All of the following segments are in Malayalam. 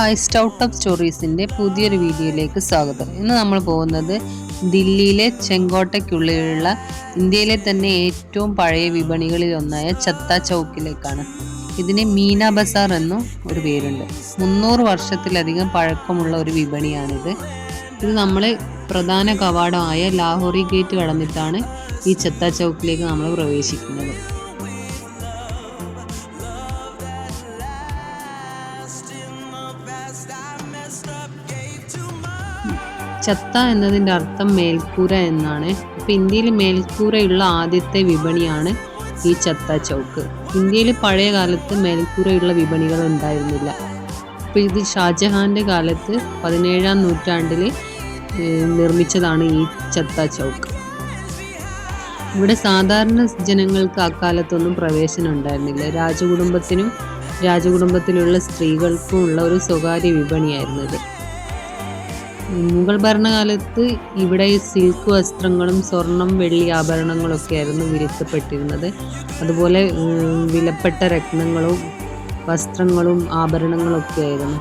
ഹായ് സ്റ്റൗട്ട് അപ്പ് സ്റ്റോറീസിൻ്റെ പുതിയൊരു വീഡിയോയിലേക്ക് സ്വാഗതം. ഇന്ന് നമ്മൾ പോകുന്നത് ദില്ലിയിലെ ചെങ്കോട്ടയ്ക്കുള്ളിലുള്ള ഇന്ത്യയിലെ തന്നെ ഏറ്റവും പഴയ വിപണികളിൽ ഒന്നായ ചത്ത ചൗക്കിലേക്കാണ്. ഇതിന് മീന ബസാർ എന്നും ഒരു പേരുണ്ട്. 300 വർഷത്തിലധികം പഴക്കമുള്ള ഒരു വിപണിയാണിത്. ഇത് നമ്മൾ പ്രധാന കവാടമായ ലാഹോറി ഗേറ്റ് കടന്നിട്ടാണ് ഈ ചത്ത ചൗക്കിലേക്ക് നമ്മൾ പ്രവേശിക്കുന്നത്. ചത്ത എന്നതിൻ്റെ അർത്ഥം മേൽക്കൂര എന്നാണ്. അപ്പോൾ ഇന്ത്യയിൽ മേൽക്കൂരയുള്ള ആദ്യത്തെ വിപണിയാണ് ഈ ചത്ത ചൗക്ക്. ഇന്ത്യയിൽ പഴയ കാലത്ത് മേൽക്കൂരയുള്ള വിപണികൾ ഉണ്ടായിരുന്നില്ല. അപ്പോൾ ഇത് ഷാജഹാൻ്റെ കാലത്ത് 17-ാം നൂറ്റാണ്ടിൽ നിർമ്മിച്ചതാണ് ഈ ചത്ത ചൗക്ക്. ഇവിടെ സാധാരണ ജനങ്ങൾക്ക് അക്കാലത്തൊന്നും പ്രവേശനം ഉണ്ടായിരുന്നില്ല. രാജകുടുംബത്തിലുള്ള സ്ത്രീകൾക്കും ഉള്ള ഒരു സ്വകാര്യ വിപണിയായിരുന്നു ഇത്. മുഗൾ ഭരണകാലത്ത് ഇവിടെ സിൽക്ക് വസ്ത്രങ്ങളും സ്വർണം വെള്ളി ആഭരണങ്ങളൊക്കെ ആയിരുന്നു വിൽക്കപ്പെട്ടിരുന്നത്. അതുപോലെ വിലപ്പെട്ട രത്നങ്ങളും വസ്ത്രങ്ങളും ആഭരണങ്ങളൊക്കെ ആയിരുന്നു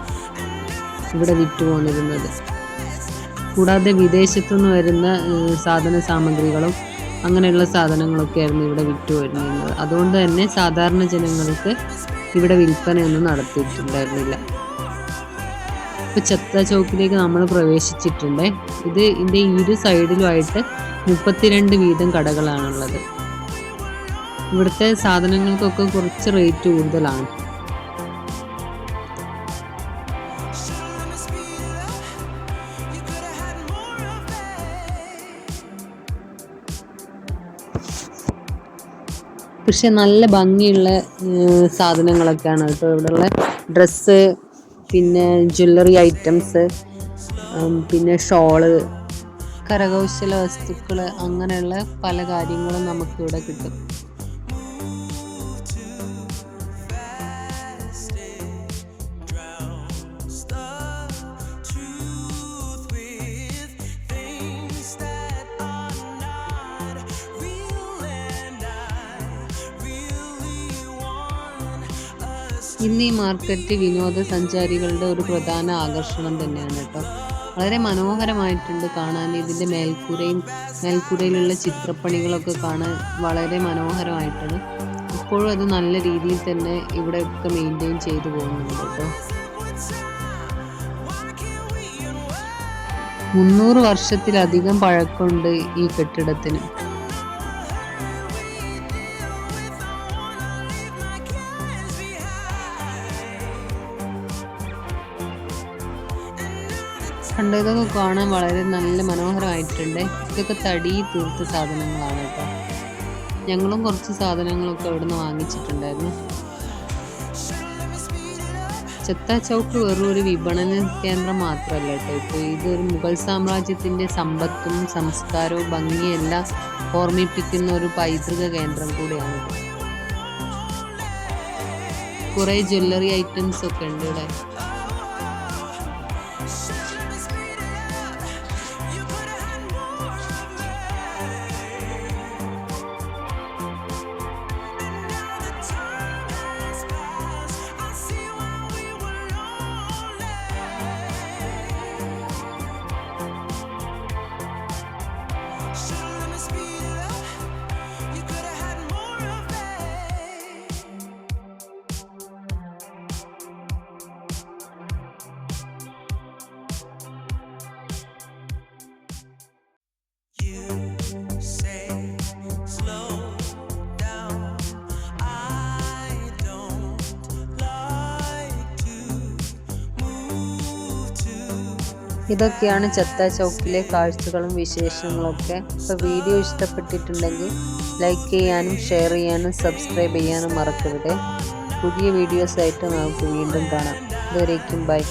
ഇവിടെ വിറ്റുപോന്നിരുന്നത്. കൂടാതെ വിദേശത്തുനിന്ന് വരുന്ന സാധന സാമഗ്രികളും അങ്ങനെയുള്ള സാധനങ്ങളൊക്കെ ആയിരുന്നു ഇവിടെ വിറ്റുപോയിരുന്നത്. അതുകൊണ്ട് തന്നെ സാധാരണ ജനങ്ങൾക്ക് ഇവിടെ വിൽപ്പനയൊന്നും നടത്തിയിട്ടുണ്ടായിരുന്നില്ല. ഇപ്പോൾ ചത്ത ചൗക്കിലേക്ക് നമ്മൾ പ്രവേശിച്ചിട്ടുണ്ട്. ഇതിൻ്റെ ഇരു സൈഡിലുമായിട്ട് 32 വീതം കടകളാണുള്ളത്. ഇവിടുത്തെ സാധനങ്ങൾക്കൊക്കെ കുറച്ച് റേറ്റ് കൂടുതലാണ്. പക്ഷെ നല്ല ഭംഗിയുള്ള സാധനങ്ങളൊക്കെയാണ് കേട്ടോ ഇവിടെയുള്ള. ഡ്രസ്സ്, പിന്നെ ജ്വല്ലറി ഐറ്റംസ്, പിന്നെ ഷോള്, കരകൗശല വസ്തുക്കൾ, അങ്ങനെയുള്ള പല കാര്യങ്ങളും നമുക്കിവിടെ കിട്ടും. ഇന്ന് ഈ മാർക്കറ്റ് വിനോദസഞ്ചാരികളുടെ ഒരു പ്രധാന ആകർഷണം തന്നെയാണ് കേട്ടോ. വളരെ മനോഹരമായിട്ടുണ്ട് കാണാൻ. ഇതിൻ്റെ മേൽക്കൂരയിലുള്ള ചിത്രപ്പണികളൊക്കെ കാണാൻ വളരെ മനോഹരമായിട്ടാണ്. ഇപ്പോഴും അത് നല്ല രീതിയിൽ തന്നെ ഇവിടെയൊക്കെ മെയിൻറ്റെയിൻ ചെയ്തു പോകുന്നുണ്ട് കേട്ടോ. 300 വർഷത്തിലധികം പഴക്കമുണ്ട് ഈ കെട്ടിടത്തിന്. ഇതൊക്കെ കാണാൻ വളരെ നല്ല മനോഹരമായിട്ടുണ്ട്. ഇതൊക്കെ തടി തീർത്ത സാധനങ്ങളാണ് കേട്ടോ. ഞങ്ങളും കുറച്ച് സാധനങ്ങളൊക്കെ അവിടെ നിന്ന് വാങ്ങിച്ചിട്ടുണ്ടായിരുന്നു. ചത്ത ചൗക്ക് വെറും ഒരു വിപണന കേന്ദ്രം മാത്രമല്ല കേട്ടോ. ഇപ്പോൾ ഇതൊരു മുഗൾ സാമ്രാജ്യത്തിൻ്റെ സമ്പത്തും സംസ്കാരവും ഭംഗിയെല്ലാം ഓർമ്മിപ്പിക്കുന്ന ഒരു പൈതൃക കേന്ദ്രം കൂടിയാണ്. കുറേ ജ്വല്ലറി ഐറ്റംസ് ഒക്കെ ഉണ്ട് ഇവിടെ. ഇതൊക്കെയാണ് ചത്ത ചൗക്കിലെ കാഴ്ചകളും വിശേഷങ്ങളൊക്കെ. ഇപ്പോൾ വീഡിയോ ഇഷ്ടപ്പെട്ടിട്ടുണ്ടെങ്കിൽ ലൈക്ക് ചെയ്യാനും ഷെയർ ചെയ്യാനും സബ്സ്ക്രൈബ് ചെയ്യാനും മറക്കരുത്. പുതിയ വീഡിയോസായിട്ട് നമുക്ക് വീണ്ടും കാണാം. ഇതുവരേക്കും ബൈ.